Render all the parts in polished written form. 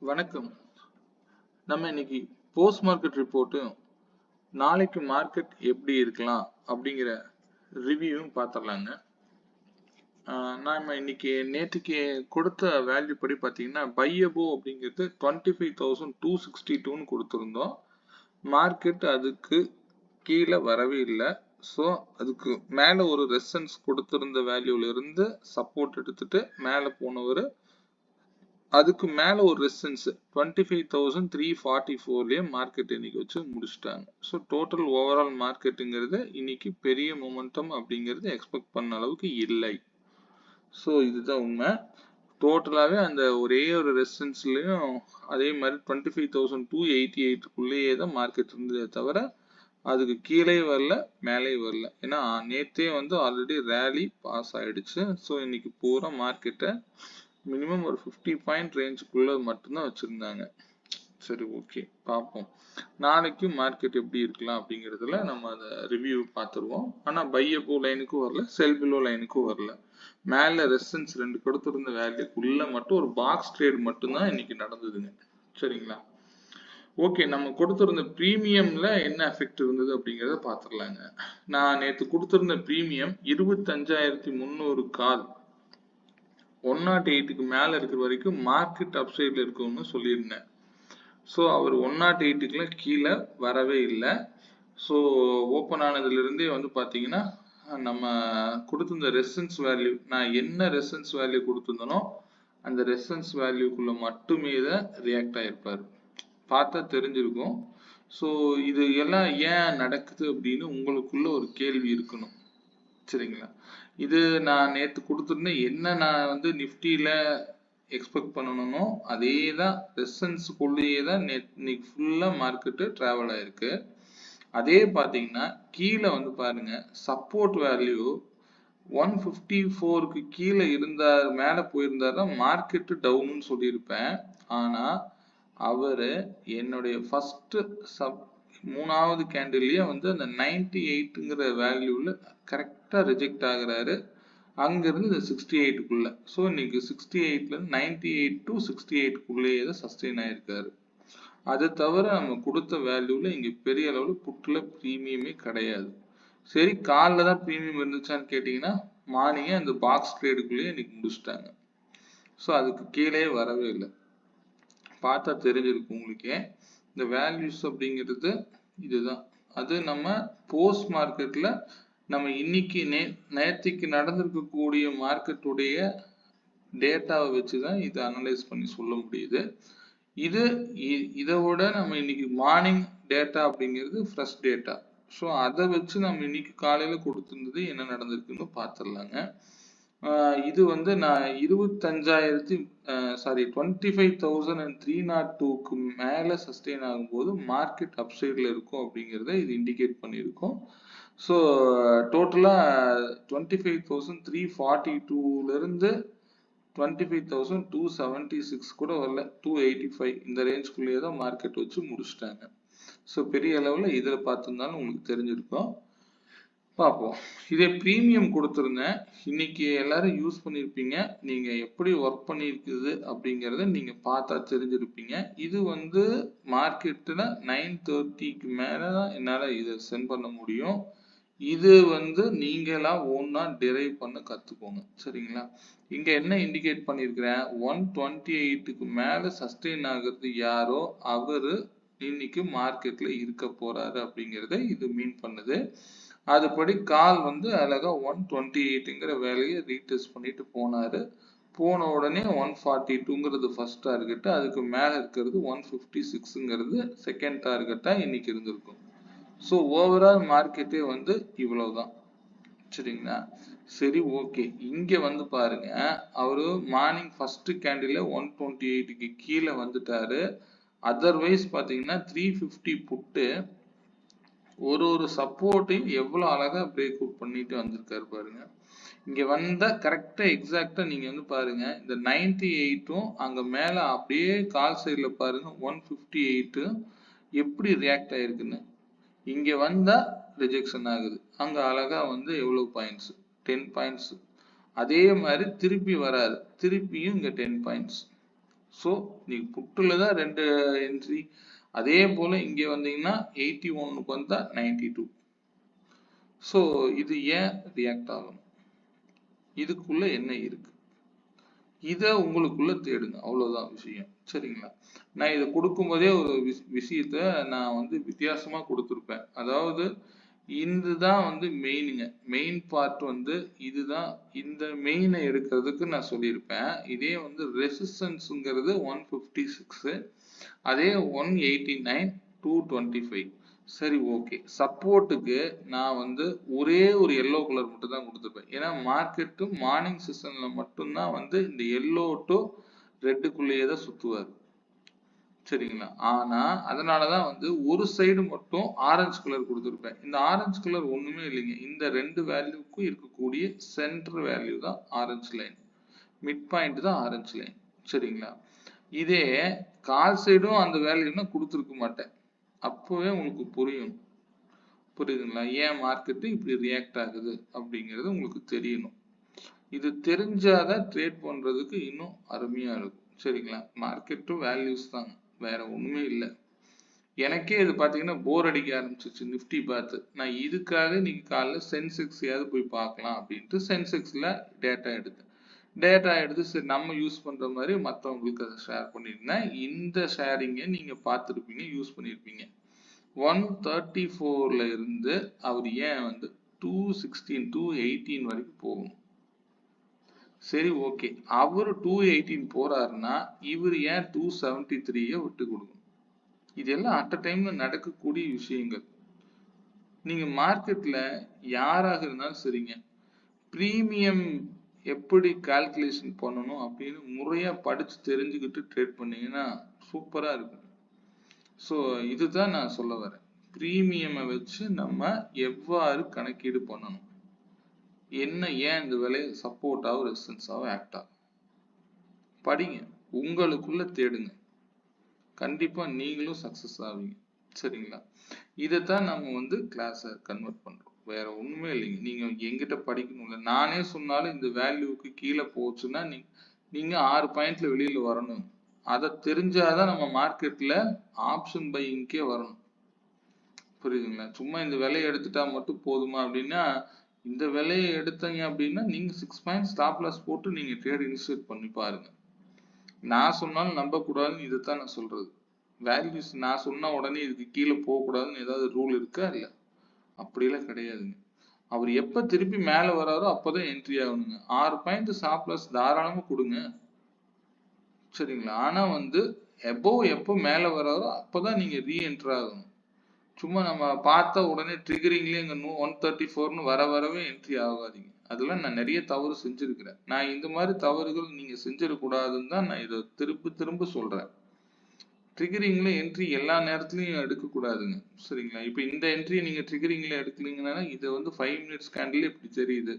வணக்கம். நம்ம இன்னைக்கு போஸ்ட் மார்க்கெட் ரிப்போர்ட்டும் நாளைக்கு மார்க்கெட் எப்படி இருக்கலாம் அப்படிங்கிற ரிவ்யூவும் பார்த்துடலாங்க. நாம இன்னைக்கு நேற்றுக்கு கொடுத்த வேல்யூ படி பார்த்தீங்கன்னா பை அபோவ் அப்படிங்கிறது 25,262ன்னு கொடுத்துருந்தோம். மார்க்கெட் அதுக்கு கீழே வரவே இல்லை. ஸோ அதுக்கு மேலே ஒரு ரெசன்ஸ் கொடுத்துருந்த வேல்யூல இருந்து சப்போர்ட் எடுத்துட்டு மேலே போனவர் அதுக்கு மேல ஒரு ரெசிஸ்டன்ஸ் 25,344லயே மார்க்கெட் இன்னைக்கு வச்சு முடிச்சிட்டாங்க. ஸோ டோட்டல் ஓவரால் மார்க்கெட்டுங்கிறது இன்னைக்கு பெரிய மொமெண்டம் அப்படிங்கிறது எக்ஸ்பெக்ட் பண்ண அளவுக்கு இல்லை. ஸோ இதுதான் உண்மை. டோட்டலாவே அந்த ஒரே ஒரு ரெசிஸ்டன்ஸ்லயும் அதே மாதிரி 25,288க்குள்ளேயே தான் மார்க்கெட் இருந்ததே தவிர அதுக்கு கீழே வரல மேலே வரல. ஏன்னா நேத்தே வந்து ஆல்ரெடி ரேலி பாஸ் ஆயிடுச்சு. ஸோ இன்னைக்கு பூரா மார்க்கெட்டை மினிமம் ஒரு 50 பாயிண்ட் ரேஞ்சுக்குள்ள மட்டும்தான் வச்சிருந்தாங்க. சரி, ஓகே, பார்ப்போம் நாளைக்கு மார்க்கெட் எப்படி இருக்கலாம் அப்படிங்கிறதுல நம்ம அதை ரிவ்யூ பார்த்துருவோம். ஆனா பை அபோவ் லைனுக்கும் வரல, செல் பிலோ லைனுக்கும் வரல. மேல ரெசிஸ்டன்ஸ் 2 கொடுத்திருந்த வேல்யூக்குள்ள மட்டும் ஒரு பாக்ஸ் ட்ரேட் மட்டும்தான் இன்னைக்கு நடந்ததுங்க. சரிங்களா? ஓகே, நம்ம கொடுத்திருந்த பிரீமியம்ல என்ன எஃபெக்ட் இருந்தது அப்படிங்கறத பாத்துடலாங்க. நான் நேத்து கொடுத்திருந்த பிரீமியம் 25,300 கால் 108க்கு மேல இருக்கிற வரைக்கும் மார்க்கெட் அப்சைட்ல இருக்கும்னு சொல்லியிருந்தேன். ஸோ அவர் 108க்குள்ள கீழே வரவே இல்லை. ஸோ ஓப்பன் ஆனதுல இருந்தே வந்து பாத்தீங்கன்னா நம்ம கொடுத்திருந்த ரெசிஸ்டன்ஸ் வேல்யூ, நான் என்ன ரெசிஸ்டன்ஸ் வேல்யூ கொடுத்திருந்தனோ அந்த ரெசிஸ்டன்ஸ் வேல்யூக்குள்ள மட்டுமே தான் ரியாக்ட் ஆயிருப்பாரு. பார்த்தா தெரிஞ்சிருக்கும். ஸோ இது எல்லாம் ஏன் நடக்குது அப்படின்னு உங்களுக்குள்ள ஒரு கேள்வி இருக்கணும். சரிங்களா? இது நான் நேத்து கொடுத்திருந்தேன். என்ன நான் வந்து நிஃப்டியில எக்ஸ்பெக்ட் பண்ணணுமோ அதே தான் ரெசிஸ்டன்ஸ்க்குள்ளேயே தான் இன்னைக்கு ஃபுல்லா மார்க்கெட்டு டிராவல் ஆயிருக்கு. அதே பாத்தீங்கன்னா கீழே வந்து பாருங்க, சப்போர்ட் வேல்யூ 154க்கு கீழே இருந்தார், மேல போயிருந்தாருன்னா மார்க்கெட்டு டவுன்னு சொல்லியிருப்பேன். ஆனா அவரு என்னுடைய ஃபர்ஸ்ட் மூணாவது கேண்டில்லயே வந்து அந்த 98ங்கிற வேல்யூல கரெக்டா ரிஜெக்ட் ஆகுறாரு. அங்கிருந்து இந்த 68க்குள்ள. ஸோ இன்னைக்கு 68ல 98 டு 68க்குள்ளேயே தான் சஸ்டெயின் ஆயிருக்காரு. அது தவிர நம்ம கொடுத்த வேல்யூல இங்க பெரிய அளவுல புட்ல பிரீமியமே கிடையாது. சரி, காலில் தான் பிரீமியம் இருந்துச்சான்னு கேட்டீங்கன்னா மார்னிங்கே அந்த பாக்ஸ் ட்ரேடுக்குள்ளேயே இன்னைக்கு முடிச்சுட்டாங்க. ஸோ அதுக்கு கீழே வரவே இல்லை. பார்த்தா தெரிஞ்சிருக்கும் உங்களுக்கே. இந்த வேல்யூஸ் அப்படிங்கிறது இதுதான். அது நம்ம போஸ்ட் மார்க்கெட்ல நம்ம இன்னைக்கு நேற்றுக்கு நடந்திருக்கக்கூடிய மார்க்கெட்டுடைய டேட்டாவை வச்சுதான் இதை அனலைஸ் பண்ணி சொல்ல முடியுது. இதை விட நம்ம இன்னைக்கு மார்னிங் டேட்டா அப்படிங்கிறது ஃப்ரெஷ் டேட்டா. ஸோ அதை வச்சு நம்ம இன்னைக்கு காலையில கொடுத்திருந்தது என்ன நடந்திருக்குன்னு பார்த்துடலாங்க. இது வந்து நான் 25,302க்கு மேல சஸ்டெயின் ஆகும்போது மார்க்கெட் அப்சைட்ல இருக்கும் அப்படிங்கிறத இது இண்டிகேட் பண்ணியிருக்கோம். ஸோ டோட்டலா 25,342ல இருந்து 25,276 கூட வரல, 285 இந்த ரேஞ்சுக்குள்ளேயே தான் மார்க்கெட் வச்சு முடிச்சிட்டாங்க. ஸோ பெரிய அளவுல இதுல பார்த்திருந்தாலும் உங்களுக்கு தெரிஞ்சிருக்கும். பார்ப்போம். இதே பிரீமியம் கொடுத்திருந்தேன். இன்னைக்கு எல்லாரும் யூஸ் பண்ணிருப்பீங்க. நீங்க எப்படி ஒர்க் பண்ணிருக்குது அப்படிங்கறத நீங்க பார்த்தா தெரிஞ்சிருப்பீங்க. இது வந்து மார்க்கெட்ல 9:30க்கு மேலதான் என்னால இதை சென்ட் பண்ண முடியும். இது வந்து நீங்களா ஓன்னா டிரைவ் பண்ண கத்துக்கோங்க. சரிங்களா? இங்க என்ன இண்டிகேட் பண்ணிருக்கிறேன், 128க்கு மேல சஸ்டெயின் ஆகுறது யாரோ அவரு இன்னைக்கு மார்க்கெட்ல இருக்க போறாரு அப்படிங்கறத இது மீன் பண்ணுது. அதுபடி கால் வந்து அழகா 128ங்கிற வேலையை ரீடெஸ்ட் பண்ணிட்டு போனாரு. போன உடனே 142ங்கிறது ஃபர்ஸ்ட் டார்கெட், அதுக்கு மேல இருக்கிறது 156ங்கிறது செகண்ட் டார்கெட்டா இன்னைக்கு இருந்திருக்கும். ஸோ ஓவரால் மார்க்கெட்டே வந்து இவ்வளவுதான். சரிங்களா? சரி, ஓகே. இங்க வந்து பாருங்க, அவரு மார்னிங் ஃபர்ஸ்ட் கேண்டில்ல 128க்கு கீழே வந்துட்டாரு. அதர்வைஸ் பாத்தீங்கன்னா 350 புட்டு ஒரு சப்போர்ட்டையும் எவ்வளவு அழகா பிரேக் அவுட் பண்ணிட்டு வந்திருக்காரு பாருங்க. இங்க வந்தா கரெக்டா எக்ஸாக்டா நீங்க வந்து பாருங்க, இந்த 98ம் அங்க மேல அப்படியே கால் சைட்ல பாருங்க 158 எப்படி ரியாக்ட் ஆயிருக்குன்னு. இங்க வந்தா ரிஜெக்ஷன் ஆகுது, அங்க அழகா வந்து எவ்வளவு பாயிண்ட்ஸ், 10 பாயிண்ட்ஸ். அதே மாதிரி திருப்பி வராது, திருப்பியும் இங்க 10 பாயிண்ட்ஸ். ஸோ நீங்க புட்டுல தான் 2 என்ட்ரி. அதே போல இங்க வந்தீங்கன்னா 81க்கு வந்தா 92. ஸோ இது ஏன் ரியாக்ட் ஆகும், இதுக்குள்ள என்ன இருக்கு, இத உங்களுக்குள்ள தேடுங்க. அவ்வளவுதான் விஷயம். சரிங்களா? நான் இதை கொடுக்கும் போதே ஒரு விஷயத்த நான் வந்து வித்தியாசமா கொடுத்துருப்பேன். அதாவது இதுதான் வந்து மெயினுங்க. மெயின் பார்ட் வந்து இதுதான். இந்த மெயினை எடுக்கிறதுக்கு நான் சொல்லியிருப்பேன். இதே வந்து ரெசிஸ்டன்ஸ்ங்கிறது 156, அதே 189, 225. சரி, ஓகே. சப்போர்ட்டுக்கு நான் வந்து ஒரே ஒரு எல்லோ கலர் மட்டும் தான் கொடுத்துருப்பேன். ஏன்னா மார்க்கெட்டு மார்னிங் செஷன்ல மட்டும்தான் வந்து இந்த எல்லோ டு ரெட்டுக்குள்ளேயே தான் சுத்துவாரு. சரிங்களா? ஆனா அதனாலதான் வந்து ஒரு சைடு மட்டும் ஆரஞ்சு கலர் கொடுத்துருப்பேன். இந்த ஆரஞ்சு கலர் ஒண்ணுமே இல்லைங்க. இந்த 2 வேல்யூக்கும் இருக்கக்கூடிய சென்டர் வேல்யூ தான் ஆரஞ்சு லைன். மிட் பாயிண்ட் தான் ஆரஞ்சு லைன். சரிங்களா? இதே கால் சைடும் அந்த வேல்யூன்னா கொடுத்துருக்க மாட்டேன். அப்பவே உங்களுக்கு புரியும். புரியுதுங்களா? ஏன் மார்க்கெட்டு இப்படி ரியாக்ட் ஆகுது அப்படிங்கிறது உங்களுக்கு தெரியணும். இது தெரிஞ்சாதான் ட்ரேட் பண்றதுக்கு இன்னும் அருமையா இருக்கும். சரிங்களா? மார்க்கெட்டும் வேல்யூஸ் தாங்க, வேற ஒண்ணுமே இல்லை. எனக்கே இது பாத்தீங்கன்னா போர் அடிக்க ஆரம்பிச்சிச்சு நிஃப்டி பார்த்து. நான் இதுக்காக இன்னைக்கு காலைல சென்செக்ஸையாவது போய் பார்க்கலாம் அப்படின்ட்டு சென்செக்ஸ்ல டேட்டா எடுத்து சரி நம்ம யூஸ் பண்ற மாதிரி மற்றவங்களுக்கு அதை ஷேர் பண்ணியிருந்தேன். இந்த ஷேரிங்கை நீங்க பார்த்துருப்பீங்க, யூஸ் பண்ணியிருப்பீங்க. 134ல இருந்து அவர் ஏன் வந்து 216, 218 வரைக்கும் போகணும். சரி, ஓகே. அவரு 218 போறாருன்னா இவர் ஏன் 273 விட்டு கொடுக்கணும்? இதெல்லாம் அட் அ டைம்ல நடக்கக்கூடிய விஷயங்கள். நீங்க மார்க்கெட்ல யாராக இருந்தாலும் சரிங்க, பிரீமியம் எப்படி கால்குலேஷன் பண்ணணும் அப்படின்னு முறையா படிச்சு தெரிஞ்சுக்கிட்டு ட்ரேட் பண்ணீங்கன்னா சூப்பரா இருக்கும். ஸோ இதுதான் நான் சொல்ல வரேன். பிரீமியமை வச்சு நம்ம எவ்வாறு கணக்கீடு பண்ணணும், என்ன ஏன் இந்த விலை சப்போர்ட்டாகவும் ரெசிஸ்டன்ஸாகவும் ஆக்ட் ஆகும், படிங்க, உங்களுக்குள்ள தேடுங்க. கண்டிப்பா நீங்களும் சக்சஸ் ஆவீங்க. சரிங்களா? இதைத்தான் நம்ம வந்து கிளாஸை கன்வெர்ட் பண்றோம். வேற ஒண்ணுமே இல்லைங்க. நீங்க எங்கிட்ட படிக்கணும்ல, நானே சொன்னாலும் இந்த வேல்யூக்கு கீழே போச்சுன்னா நீங்க 6 பாயிண்ட்ல வெளியில வரணும். அதை தெரிஞ்சாதான் நம்ம மார்க்கெட்ல ஆப்ஷன் பையிங்கே வரணும். புரியுதுங்களா? சும்மா இந்த விலையை எடுத்துட்டா மட்டும் போதுமா அப்படின்னா, இந்த விலையை எடுத்தீங்க அப்படின்னா நீங்க 6 பாயிண்ட் ஸ்டாப் லாஸ் போட்டு நீங்க ட்ரேட் இனிஷியேட் பண்ணி பாருங்க. நான் சொன்னாலும் நம்ப கூடாதுன்னு இதைத்தான் நான் சொல்றது. வேல்யூஸ் நான் சொன்ன உடனே இதுக்கு கீழே போகக்கூடாதுன்னு ஏதாவது ரூல் இருக்கா? இல்ல, அப்படியெல்லாம் கிடையாதுங்க. அவர் எப்ப திருப்பி மேல வராரோ அப்பதான் என்ட்ரி ஆகணுங்க. 6 பாயிண்ட் ஸ்டாப் லாஸ் தாராளமா கொடுங்க. சரிங்களா? ஆனா வந்து எபோவ் எப்ப மேல வராரோ அப்பதான் நீங்க ரீஎன்டர் ஆகணும். சும்மா நம்ம பார்த்த உடனே ட்ரிகரிங்லேயே இங்க 134ன்னு வரவே என்ட்ரி ஆகாதீங்க. அதெல்லாம் நான் நிறைய தவறு செஞ்சிருக்கிறேன். நான் இந்த மாதிரி தவறுகள் நீங்க செஞ்சிடக்கூடாதுன்னு தான் நான் இதை திரும்ப சொல்றேன். ட்ரிகரிங்ல என்ட்ரி எல்லா நேரத்துலயும் எடுக்க கூடாதுங்க. சரிங்களா? இப்ப இந்த என்ட்ரியை நீங்க ட்ரிகரிங்ல எடுக்கலீங்கன்னா இது வந்து 5 மினிட்ஸ் கேண்டில் இப்படி தெரியுது.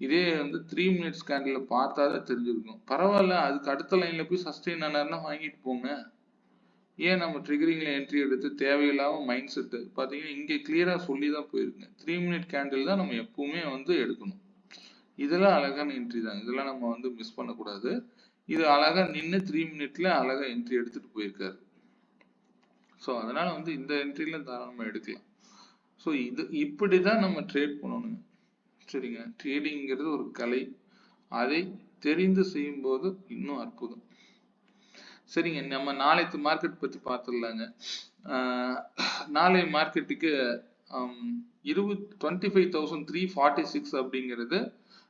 இதே வந்து 3 மினிட்ஸ் கேண்டில் பார்த்தாதான் தெரிஞ்சிருக்கும். பரவாயில்ல, அதுக்கு அடுத்த லைன்ல போய் சஸ்டெயின் ஆனாருன்னா வாங்கிட்டு போங்க. ஏன் நம்ம ட்ரிகரிங்ல என்ட்ரி எடுத்து தேவையில்லாம மைண்ட் செட் பாத்தீங்கன்னா இங்க கிளியரா சொல்லி தான் போயிருங்க. 3 மினிட் கேண்டில் தான் நம்ம எப்பவுமே வந்து எடுக்கணும். இதெல்லாம் அழகான என்ட்ரி தான். இதெல்லாம் நம்ம வந்து மிஸ் பண்ணக்கூடாது. இது அழகா நின்று 3 மினிட்ல அழகா என்ட்ரி எடுத்துட்டு போயிருக்காரு. ஸோ அதனால வந்து இந்த என்ட்ரில தாராளமா எடுக்கலாம். ஸோ இது இப்படிதான் நம்ம ட்ரேட் பண்ணணுங்க. சரிங்க? ட்ரேடிங்கிறது ஒரு கலை. அதை தெரிந்து செய்யும் போது இன்னும் அற்புதம். சரிங்க, நம்ம நாளைக்கு மார்க்கெட் பத்தி பார்த்துடலாங்க. நாளை மார்க்கெட்டுக்கு 25,346 அப்படிங்கிறது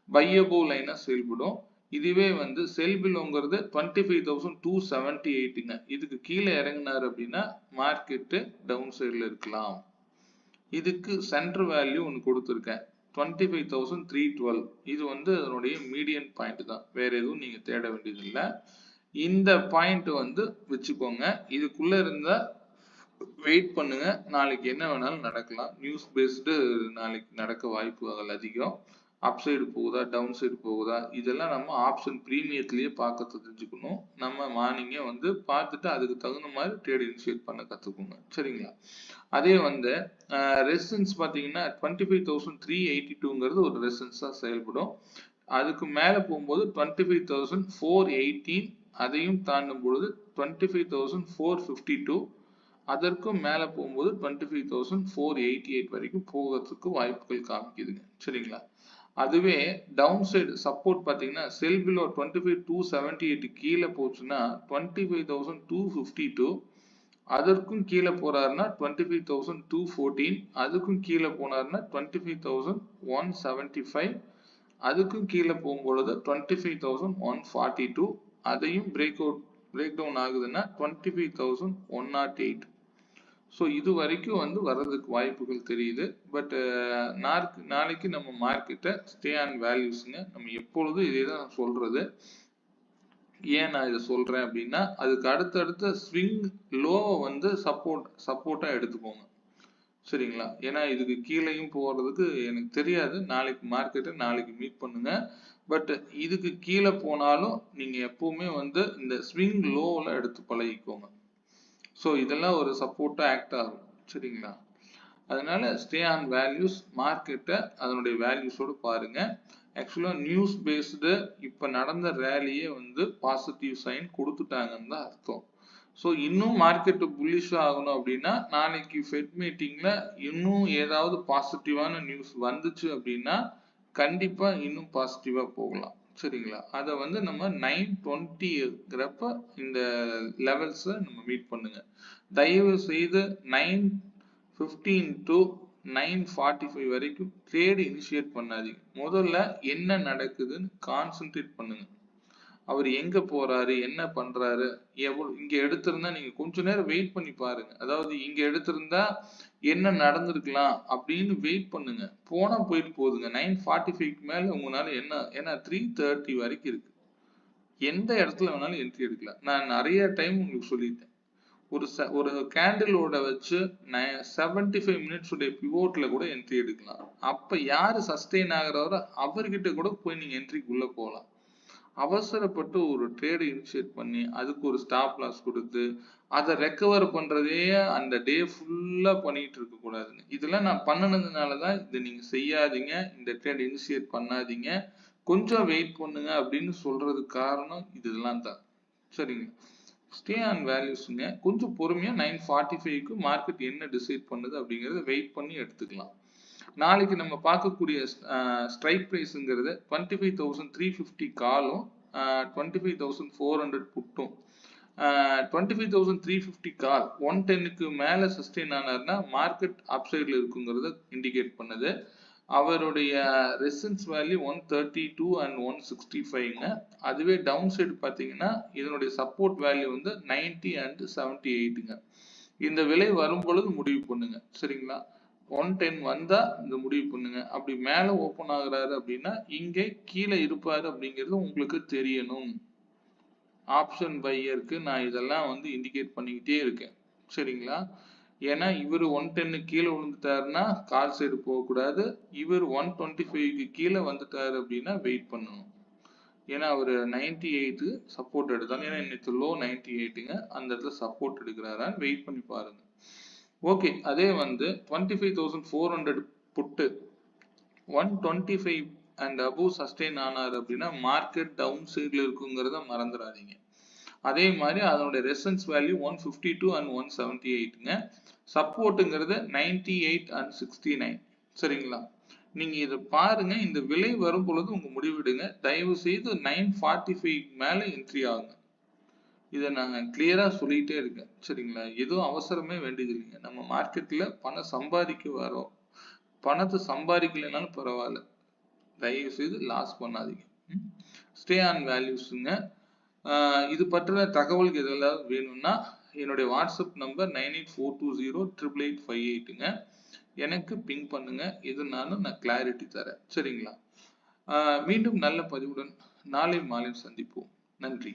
பையபோவ் லைனா செயல்படும். இதுவே வந்து செல் பிலோங்கிறது 25,278ங்க. இதுக்கு கீழே இறங்கினாரு அப்படின்னா மார்க்கெட்டு டவுன் சைட்ல இருக்கலாம். இதுக்கு சென்டர் வேல்யூ ஒன்று கொடுத்துருக்கேன், 25,312. இது வந்து அதனுடைய மீடியன் பாயிண்ட் தான், வேற எதுவும் நீங்க தேட வேண்டியது இல்லை. இந்த பாயிண்ட் வந்து வச்சுக்கோங்க. இதுக்குள்ள இருந்தா வெயிட் பண்ணுங்க, நாளைக்கு என்ன வேணாலும் நடக்கலாம். நியூஸ் பேஸ்டு நாளைக்கு நடக்க வாய்ப்புகள் அதிகம். அப்சைடு போகுதா, டவுன் சைடு போகுதா, இதெல்லாம் நம்ம ஆப்ஷன் பிரீமியத்திலேயே பார்க்க தெரிஞ்சுக்கணும். நம்ம மார்னிங்கே வந்து பார்த்துட்டு அதுக்கு தகுந்த மாதிரி ட்ரேட் இனிஷியேட் பண்ண கத்துக்கோங்க. சரிங்களா? அதே வந்து ரெசிஸ்டன்ஸ் பார்த்தீங்கன்னா 25,382ங்கிறது ஒரு ரெசிஸ்டன்ஸா செயல்படும். அதுக்கு மேல போகும்போது 25,418 அதையும் தாண்டும் பொழுது 25,452, அதற்கும் மேல போகும்போது 25,488 வரைக்கும் போகிறதுக்கு வாய்ப்புகள் காமிக்குதுங்க. சரிங்களா? அதுவே டவுன் சைடு சப்போர்ட் பாத்தீங்கன்னா செல் பிலோ 25,278 கீழே போச்சுன்னா 25,252, அதற்கும் கீழே போறாருன்னா 25,214, அதுக்கும் கீழே போனாருன்னா 25,175, அதுக்கும் கீழே போகும்பொழுது 25,142, அதையும் பிரேக் டவுன் ஆகுதுன்னா 25,108. ஸோ இது வரைக்கும் வந்து வர்றதுக்கு வாய்ப்புகள் தெரியுது. பட் நாளைக்கு நம்ம மார்க்கெட்டை ஸ்டே ஆன் வேல்யூஸ்ங்க. நம்ம எப்பொழுதும் இதே தான் நான் சொல்றது. ஏன் நான் இதை சொல்றேன் அப்படின்னா, அதுக்கு அடுத்தடுத்த ஸ்விங் லோவை வந்து சப்போர்ட்டா எடுத்துக்கோங்க. சரிங்களா? ஏன்னா இதுக்கு கீழேயும் போறதுக்கு எனக்கு தெரியாது. நாளைக்கு மீட் பண்ணுங்க. பட் இதுக்கு கீழே போனாலும் நீங்க எப்பவுமே வந்து இந்த ஸ்விங் லோவில் எடுத்து பழகிக்கோங்க. ஸோ இதெல்லாம் ஒரு சப்போர்ட்டா ஆக்ட் ஆகும். சரிங்களா? அதனால ஸ்டே ஆன் வேல்யூஸ், மார்க்கெட்டை அதனுடைய வேல்யூஸோடு பாருங்க. ஆக்சுவலா நியூஸ் பேஸ்டு இப்ப நடந்த ரேலியே வந்து பாசிட்டிவ் சைன் கொடுத்துட்டாங்கன்னு தான் அர்த்தம். ஸோ இன்னும் மார்க்கெட் புல்லிஷ் ஆகணும் அப்படின்னா நாளைக்கு ஃபெட் மீட்டிங்ல இன்னும் ஏதாவது பாசிட்டிவான நியூஸ் வந்துச்சு அப்படின்னா கண்டிப்பா இன்னும் பாசிட்டிவா போகலாம். சரிங்களா? அதை வந்து நம்ம 920 இருக்கிறப்ப இந்த லெவல்ஸை நம்ம மீட் பண்ணுங்க. தயவு செய்து 915 to 945 வரைக்கும் ட்ரேட் இனிஷியேட் பண்ணாதீங்க. முதல்ல என்ன நடக்குதுன்னு கான்சென்ட்ரேட் பண்ணுங்க. அவர் எங்க போறாரு, என்ன பண்றாரு, இங்க எடுத்திருந்தா நீங்க கொஞ்ச நேரம் வெயிட் பண்ணி பாருங்க. அதாவது இங்க எடுத்திருந்தா என்ன நடந்திருக்கலாம் அப்படின்னு வெயிட் பண்ணுங்க. போனா போயிட்டு போகுதுங்க. 945க்கு மேல உங்களால என்ன, ஏன்னா 330 வரைக்கும் இருக்கு. எந்த இடத்துல வேணாலும் என்ட்ரி எடுக்கலாம். நான் நிறைய டைம் உங்களுக்கு சொல்லிட்டேன். ஒரு கேண்டிலோட வச்சு 75 மினிட்ஸ் உடைய பிவோட்ல கூட என்ட்ரி எடுக்கலாம். அப்ப யாரு சஸ்டெயின் ஆகுறாரோ அவர்கிட்ட கூட போய் நீங்க என்ட்ரிக்குள்ள போகலாம். அவசரப்பட்டு ஒரு ட்ரேட் இனிஷியேட் பண்ணி அதுக்கு ஒரு ஸ்டாப் லாஸ் கொடுத்து அதை ரெக்கவர் பண்றதே அந்த டே ஃபுல்லா பண்ணிட்டு இருக்க கூடாதுங்க. இதெல்லாம் நான் பண்ணினதுனாலதான் இதை நீங்க செய்யாதீங்க, இந்த ட்ரேட் இனிஷியேட் பண்ணாதீங்க, கொஞ்சம் வெயிட் பண்ணுங்க அப்படின்னு சொல்றதுக்கு காரணம் இதெல்லாம் தான். சரிங்க? ஸ்டே ஆன் வேல்யூஸ்ங்க. கொஞ்சம் பொறுமையா 945க்கு மார்க்கெட் என்ன டிசைட் பண்ணுது அப்படிங்கறத வெயிட் பண்ணி எடுத்துக்கலாம். நாளைக்கு நம்ம பார்க்கக்கூடிய ஸ்ட்ரைக் பிரைஸ்ங்கிறது 25,350 காலும் 25,400 புட்டும். 25,350 கால் 110க்கு மேல சஸ்டெயின் ஆனார்னா மார்க்கெட் அப்சைட்ல இருக்குங்கிறத இண்டிகேட் பண்ணுது. அவருடைய ரெசிஸ்டன்ஸ் வேல்யூ 132 and 165ங்க. அதுவே டவுன் சைடு பாத்தீங்கன்னா இதனுடைய சப்போர்ட் வேல்யூ வந்து 90 and 78ங்க. இந்த விலை வரும் பொழுது முடிவு பண்ணுங்க. சரிங்களா? 110 வந்தா இந்த முடிவு பண்ணுங்க. அப்படி மேல ஓபன் ஆகுறாரு அப்படின்னா இங்கே கீழே இருப்பாரு அப்படிங்கிறது உங்களுக்கு தெரியணும். ஆப்ஷன் பையருக்கு நான் இதெல்லாம் வந்து இண்டிகேட் பண்ணிக்கிட்டே இருக்கேன். சரிங்களா? ஏன்னா இவர் 110 கீழே விழுந்துட்டாருன்னா கால் சைடு போகக்கூடாது. இவர் 125க்கு கீழே வந்துட்டாரு அப்படின்னா வெயிட் பண்ணணும். ஏன்னா அவர் 98 சப்போர்ட் எடுத்தாங்க. ஏன்னா இன்னைக்கு லோ 98ங்க. அந்த இடத்துல சப்போர்ட் எடுக்கிறாரான்னு வெயிட் பண்ணி பாருங்க. ஓகே, அதே வந்து 25,400 புட்டு 125 and above சஸ்டெயின் ஆனார் அப்படின்னா மார்க்கெட் டவுன் சைட்ல இருக்குங்கிறத மறந்துடாதீங்க. அதே மாதிரி அதனுடைய ரெசிஸ்டன்ஸ் வேல்யூ 152 and 178ங்க. சப்போர்ட்டுங்கிறது 98 and 69. சரிங்களா? நீங்க இதை பாருங்க. இந்த விலை வரும் பொழுது உங்க முடிவெடுங்க. தயவு செய்து 945 மேல என்ட்ரி ஆகுங்க. இதை நான் கிளியரா சொல்லிட்டே இருக்கேன். சரிங்களா? எதுவும் அவசரமே வேண்டியது இல்லைங்க. நம்ம மார்க்கெட்ல பணம் சம்பாதிக்க வரோம். பணத்தை சம்பாதிக்கலைனாலும் பரவாயில்ல, தயவு செய்து லாஸ் பண்ணாதீங்க. ஸ்டே ஆன் வேல்யூஸ்ங்க. இது பற்றின தகவலுக்கு எதெல்லாம் வேணும்னா என்னுடைய வாட்ஸ்அப் நம்பர் 9842088858ங்க. எனக்கு பிங் பண்ணுங்க. எதுனாலும் நான் கிளாரிட்டி தரேன். சரிங்களா? மீண்டும் நல்ல பதிவுடன் நாளை மாலை சந்திப்போம். நன்றி.